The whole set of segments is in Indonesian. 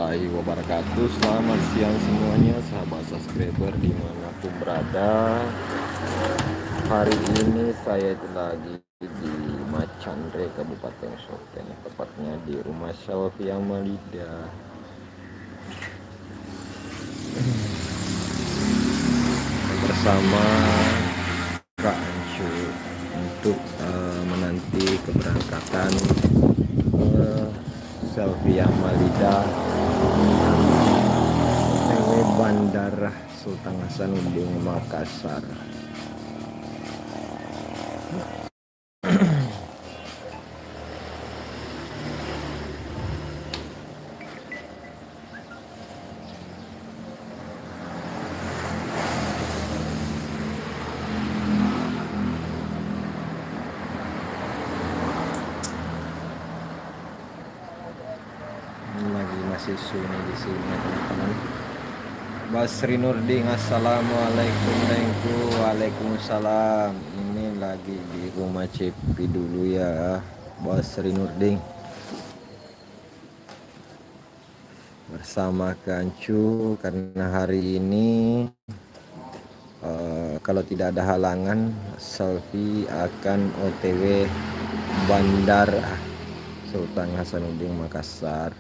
warahmatullahi wabarakatuh. Selamat siang semuanya sahabat subscriber dimanapun berada. Hari ini saya itu lagi di Macandre, Kabupaten Sopeng, tepatnya di rumah Selvi Amalida. Bersama Kak Ancu untuk menanti keberangkatan Selvi Amalida OTW Bandara Sultan Hasanuddin Makassar. Masih sunyi di sini teman-teman. Basri Nurdin, assalamualaikum. Waalaikumsalam. Ini lagi di rumah Cepi dulu ya, Basri Nurdin, bersama Kancu. Karena hari ini kalau tidak ada halangan, Selvi akan OTW Bandara Sultan Hasanuddin Makassar.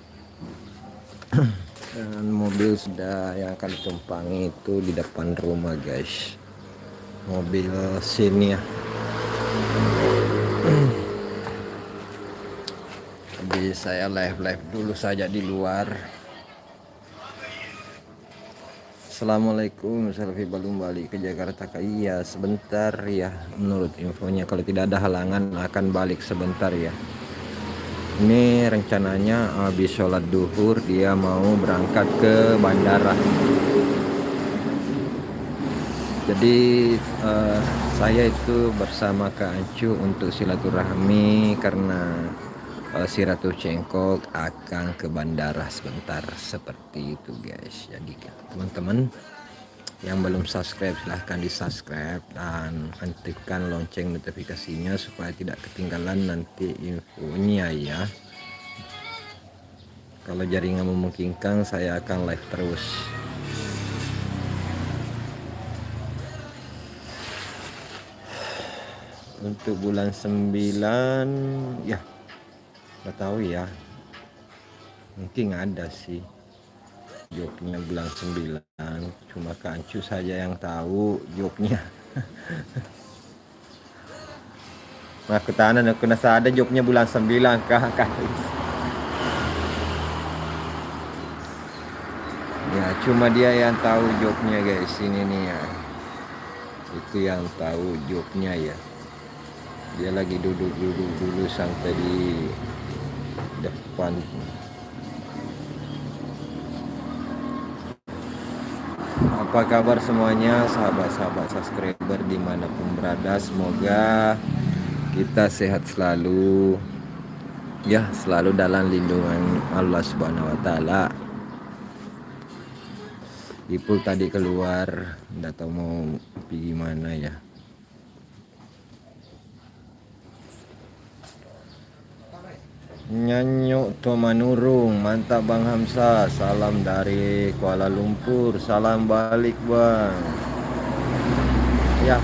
Dan mobil sudah yang akan ditumpangi itu di depan rumah guys, mobil sini ya. Jadi saya live dulu saja di luar. Assalamualaikum, Selvi belum balik ke Jakarta. Iya sebentar ya, menurut infonya kalau tidak ada halangan akan balik sebentar ya. Ini rencananya habis sholat duhur dia mau berangkat ke bandara. Jadi saya itu bersama Kak Ancu untuk silaturahmi karena si Ratu Cengkok akan ke bandara sebentar, seperti itu guys. Jadi teman-teman yang belum subscribe silahkan di subscribe dan aktifkan lonceng notifikasinya supaya tidak ketinggalan nanti infonya ya. Kalau jaringan memungkinkan saya akan live terus. Untuk bulan 9 ya nggak tahu ya, mungkin ada sih jobnya bulan 9, cuma Kancu saja yang tahu jobnya. Aku tahanan aku nasa ada jobnya bulan 9 kah. Ya cuma dia yang tahu jobnya guys, ini nih ya, itu yang tahu jobnya ya. Dia lagi duduk dulu sampai di depan. Apa kabar semuanya sahabat-sahabat subscriber dimanapun berada, semoga kita sehat selalu ya, selalu dalam lindungan Allah Subhanahu wa Ta'ala. Ipul tadi keluar, nggak tahu mau pergi mana ya. Nyanyo Tomanurung, mantap Bang Hamzah, salam dari Kuala Lumpur, salam balik Bang ya.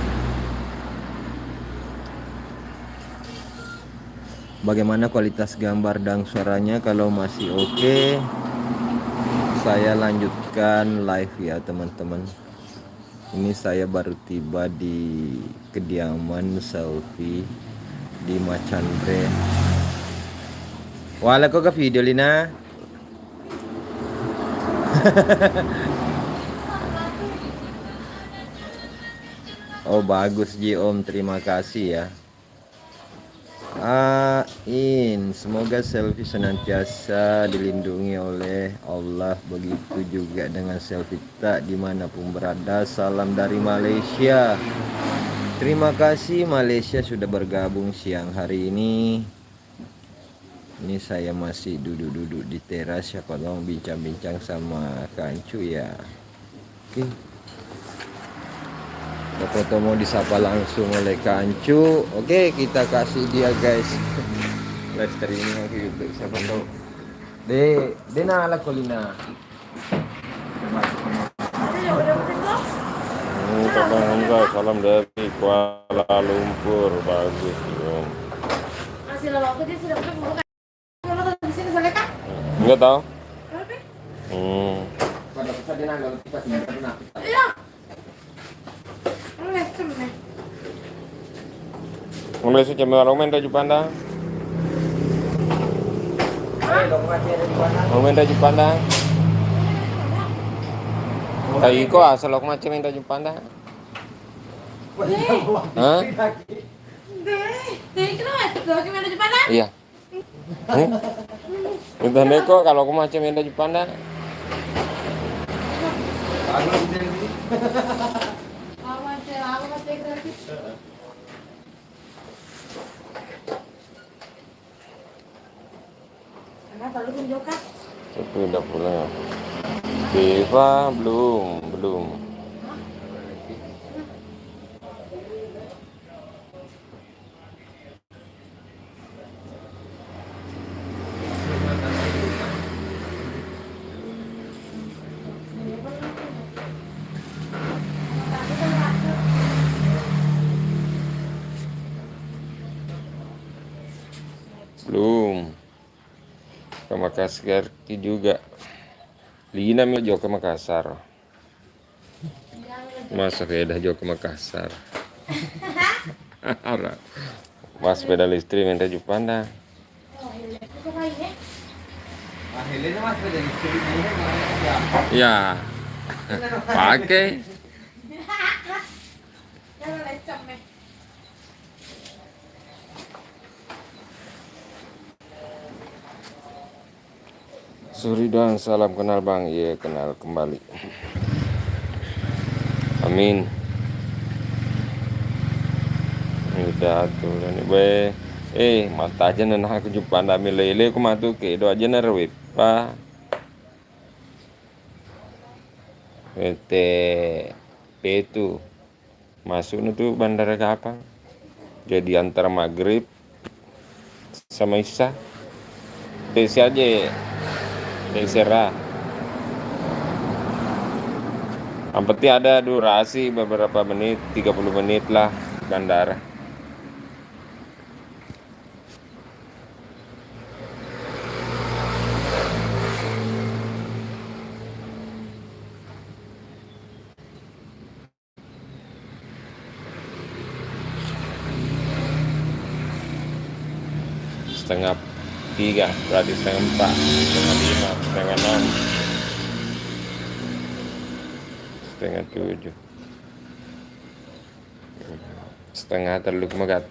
Bagaimana kualitas gambar dan suaranya? Kalau masih oke, saya lanjutkan live ya teman-teman. Ini saya baru tiba di kediaman Selvi di Macandre. Wala ko ka video Lina. Oh bagus Ji Om, terima kasih ya. Semoga Selvi senantiasa dilindungi oleh Allah, begitu juga dengan Selvi tak dimanapun berada. Salam dari Malaysia. Terima kasih Malaysia sudah bergabung siang hari ini. Ini saya masih duduk di teras, siapa tahu bincang-bincang sama Kancu ya. Oke. Foto mau disapa langsung oleh Kancu. Oke, kita kasih dia guys. Live streaming ke YouTube, siapa tahu De nala kolina. Teman Hamzah, salam dari Kuala Lumpur. Bagus Om. Masih lama aku dia sudah buka. Kalau di sini boleh kah? Enggak tahu. Boleh. Pada bisa de nala kita sini. Iya. Boleh cemeh. Mulai sih cemil Romen Raju Pandang. Romen Raju Pandang. Tahu ko asal aku macam yang Raju Pandang. Hah? Deh, kenapa? Gimana di mana? Iya. Entah neko kalau aku macam yang Raju Pandang. Lama masih lagi. Kenapa lu tunjukkan? Itu udah pulang. Deva belum. Belum. Ke Makassar juga. Lina mil jauh ke Makassar. Masa kayak dah jauh ke Makassar. Mas sepeda listrik minta Jepanda. Ya. Pakai. Suridan, salam kenal Bang. Iya, kenal kembali. Amin. Udah tuh nih mata aja nana aku jumpa anda lele aku matu ke do aja narwip pa itu masuk tuh bandara kapan jadi antara maghrib sama isya desi aja desera yang penting ada durasi beberapa menit 30 menit lah bandara. Setengah 3 berarti setengah 4 setengah 5 setengah 6 setengah 7 setengah teluk megat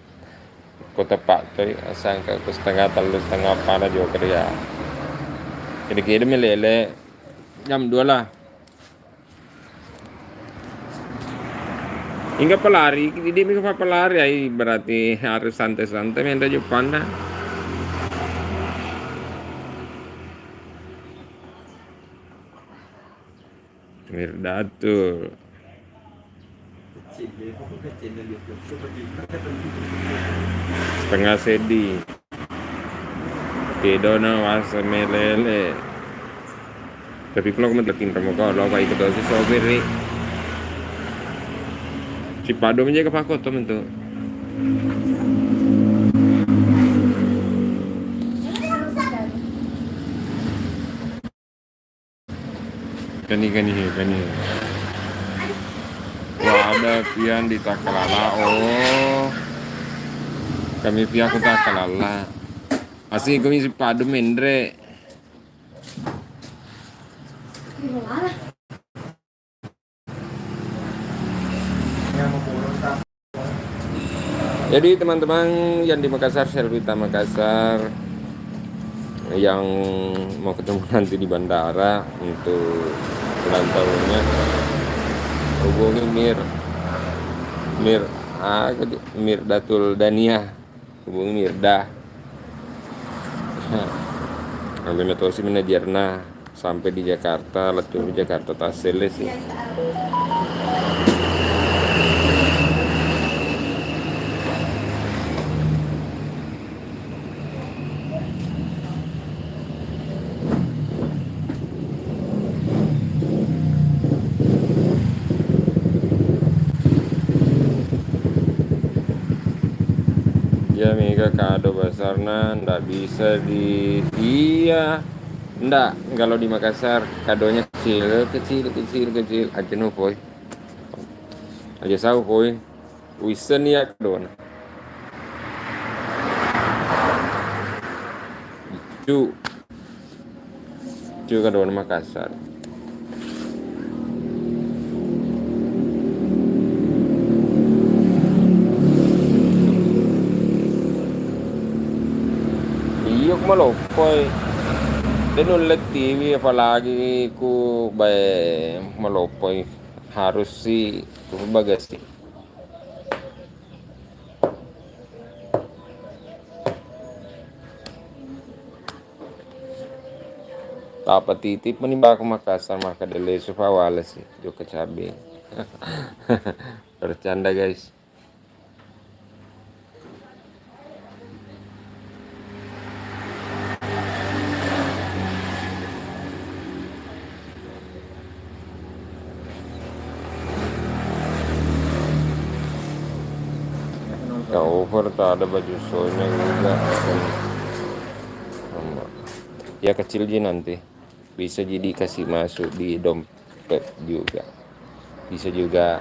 kota pak tuh sangka ke setengah teluk setengah apa juga kerja kira-kira melele jam 2 lah hingga pelari jadi mereka pelari ay berarti harus santai-santai main raja panda Mirdatul setengah sedi kedona wasa melele tapi kalau kamu tekin kamu kau lo kayak ikut dosis sopir nih Cipado menjaga pakot temen tuh kani wah ada pian di Takalala kami pihak ke Takalala asli kami si padu mendre jadi teman-teman yang di Makassar Selvita Makassar yang mau ketemu nanti di bandara untuk ulang tahunnya hubungi Mirdatul Dania hubungi Mirda ambil metosi menajarna sampai di Jakarta letur di Jakarta Taseles sih Ya Mega kado besarnya ndak bisa di iya ndak kalau di Makassar kadonya kecil kecil kecil kecil aja no boy aja sahu boy wisen ya kadona cu cu kadona Makassar iya maloppoy dan ulit TV apalagi ku bay maloppoy harus sih bagas sih. Tapa titip menimba ke Makassar maka dele supa wala sih juga cabe. Bercanda guys. Ya over tak ada baju soalnya juga. Ya kecil aja nanti bisa jadi kasih masuk di dompet juga bisa juga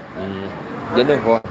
jadi kok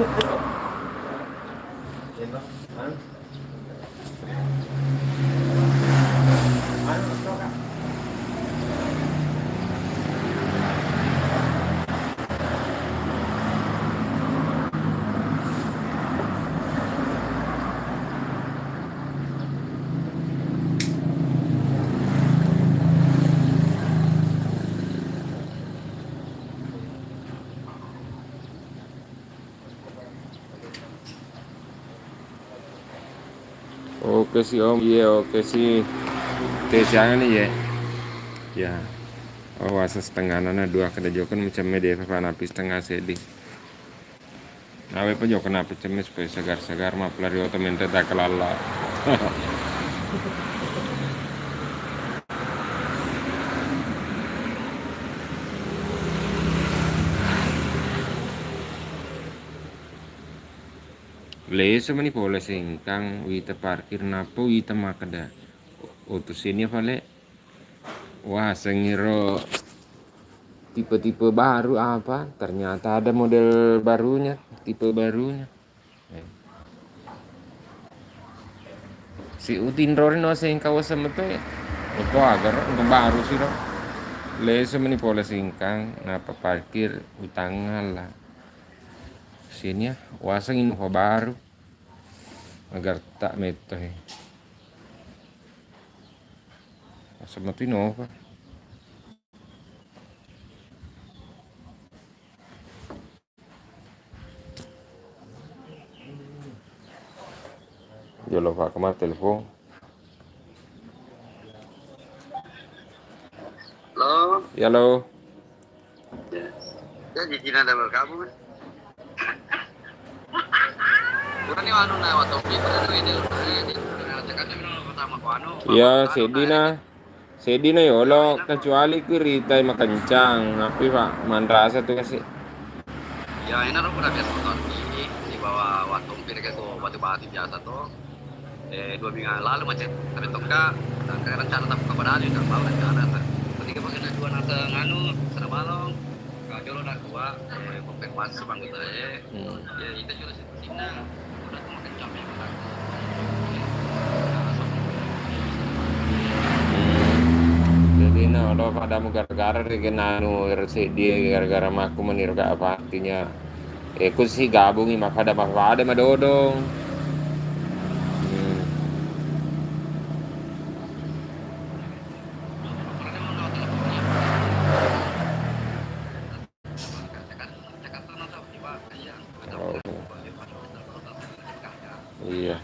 oke sih om iya oke sih tes jangan nih ya ya oh asa setengah nana dua kada jokan macam media apa napi setengah sedih awe pa jokan apa cemes supaya segar-segar mah pelari otomente tak kelala Leso mani pola singkang wita parkir napo wita makada utus ini vale wah sengiro tipe-tipe baru apa ternyata ada model barunya tipe barunya si utin rorin no sing kawasan meto ya itu agar untuk baru sih lo leso mani pola singkang napa parkir utangan lah sini ya wasang info baru agar tak meto ya sama tuh Innova yo lo va a tomar telepon Halo, ya lo ya jijinan double kamu kan? Bukan yang anu na waktu itu ini cakap minum pertama ko anu. ya sedina yo lo kecuali ku ritai makancang tapi pak mandrasa tuh kasih Ya ini aku udah biasa motor di bawah waktu pir ke tuh batu-batu biasa tuh. 2 minggu lalu macet tapi toka dan kayak rencana tak buka padahal juga mau rencana ketika pakai dua nata nganu serba balong kalau udah tua mau konfirmasi bang gitu ya itu juga sih udah tuh makin capek kita jadi nah lo pada gara-gara nanu RCD gara-gara maku menir gak apa artinya aku sih gabungi mah pada mah dodong iya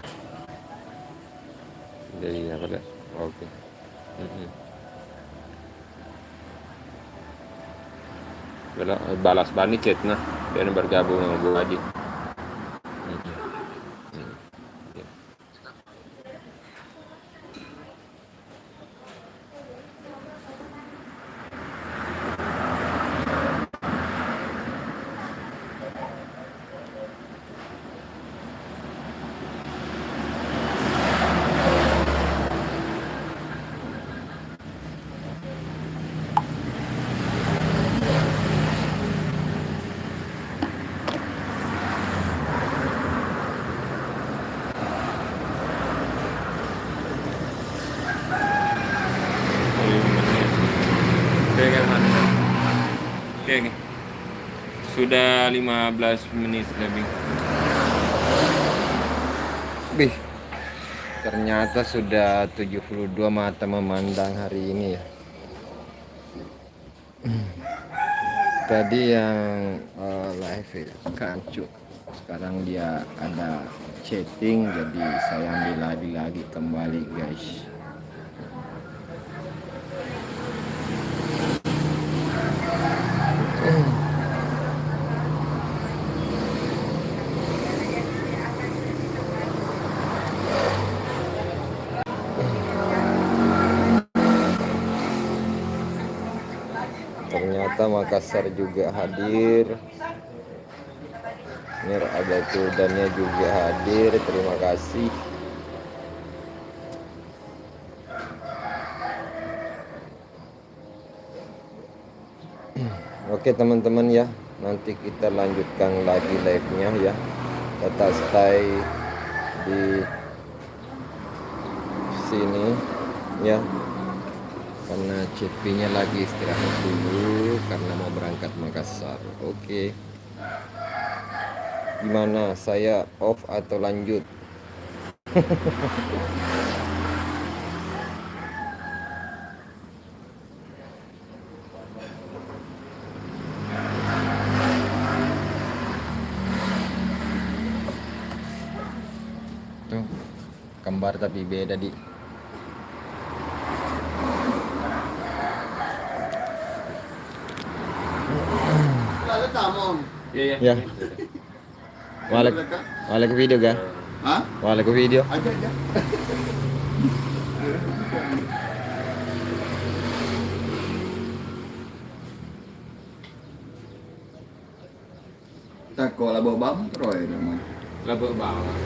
jadi apa deh oke balas bani chat nah dan bergabung dengan Bu Haji Bagaimana? Oke, oke. Sudah 15 menit lebih. Bih, ternyata sudah 72 mata memandang hari ini ya. Tadi yang live ya, Kancu. Sekarang dia ada chatting, jadi saya ambil lagi kembali guys. Ternyata Makassar juga hadir. Mir ada Kudannya juga hadir. Terima kasih. Oke teman-teman ya, nanti kita lanjutkan lagi live-nya ya. Tetap stay di sini ya. Karena CP-nya lagi istirahat dulu karena mau berangkat Makassar. Oke. Gimana? Saya off atau lanjut? Tuh, kembar tapi beda di. Iya, Ya. Wala ke video kan? Hah? Wala ke video. Aja. Tako lah bawa Troy naman. Labak banget.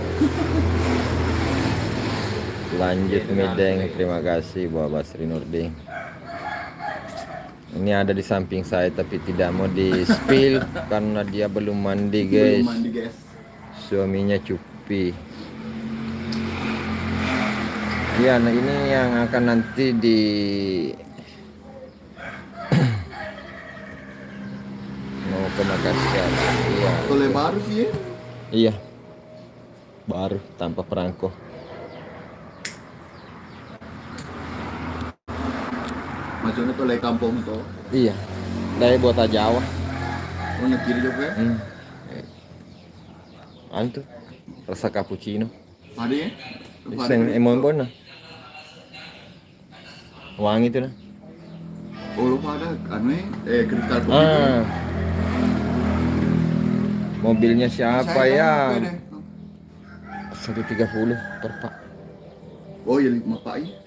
Lanjut Mideng, terima kasih buat Basri Nurdin. Ini ada di samping saya tapi tidak mau di spill karena dia belum mandi guys. Belum mandi guys. Suaminya cupi. Ya, nah ini yang akan nanti di mau ke Makassar. Iya. Tole baru sih ya. Iya. Baru tanpa perangko. Maksudnya tole kampung to. Iya. Dari buatan Jawa. Oh nyekir juga ya. Antu rasa cappuccino. Ada ya? Sen emon bona. Wangi itu nah. Oh lupa ada anu kristal putih. Ah. Mobilnya siapa ya? 130 per pak. Oh ya 5 pak ya.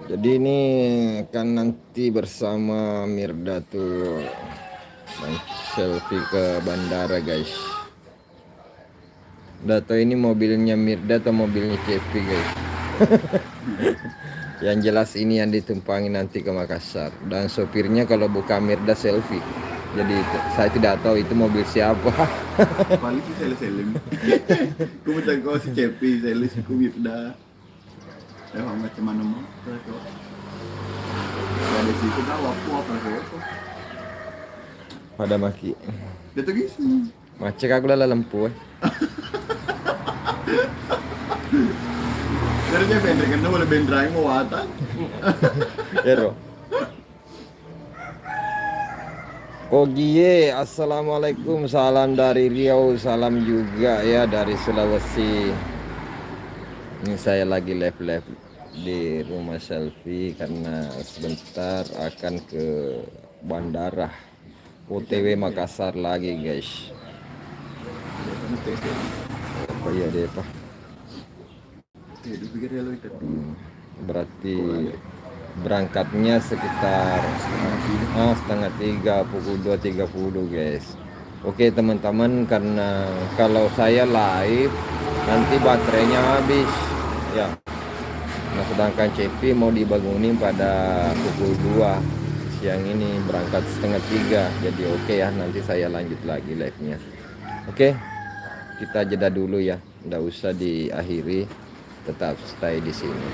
Jadi ini kan nanti bersama Mirda tuh main selfie ke bandara guys. Udah tau ini mobilnya Mirda atau mobilnya Cepi guys. Yang jelas ini yang ditumpangi nanti ke Makassar. Dan sopirnya kalau buka Mirda selfie. Jadi saya tidak tahu itu mobil siapa. Paling sih selim. Ku minta kau si Cepi, selis ku Mirda. Macam mana mau? Dari situ dah waktu apa sih? Pada maki. Dia tuh guys. Macet aku lah lampu. Dari dia pendek kan boleh bendrai mau watan. Ya roh. Kogie, assalamualaikum, salam dari Riau, salam juga ya dari Sulawesi. Ini saya lagi live di rumah selfie karena sebentar akan ke bandara OTW Makassar lagi guys. Oh iya deh pak. Berarti berangkatnya sekitar setengah 3, pukul 2.30 guys. Oke teman-teman, karena kalau saya live nanti baterainya habis ya. Nah sedangkan CP mau dibangunin pada pukul 2 siang ini, berangkat setengah 3. Jadi oke ya, nanti saya lanjut lagi live-nya. Oke, kita jeda dulu ya, nggak usah diakhiri, tetap stay di sini.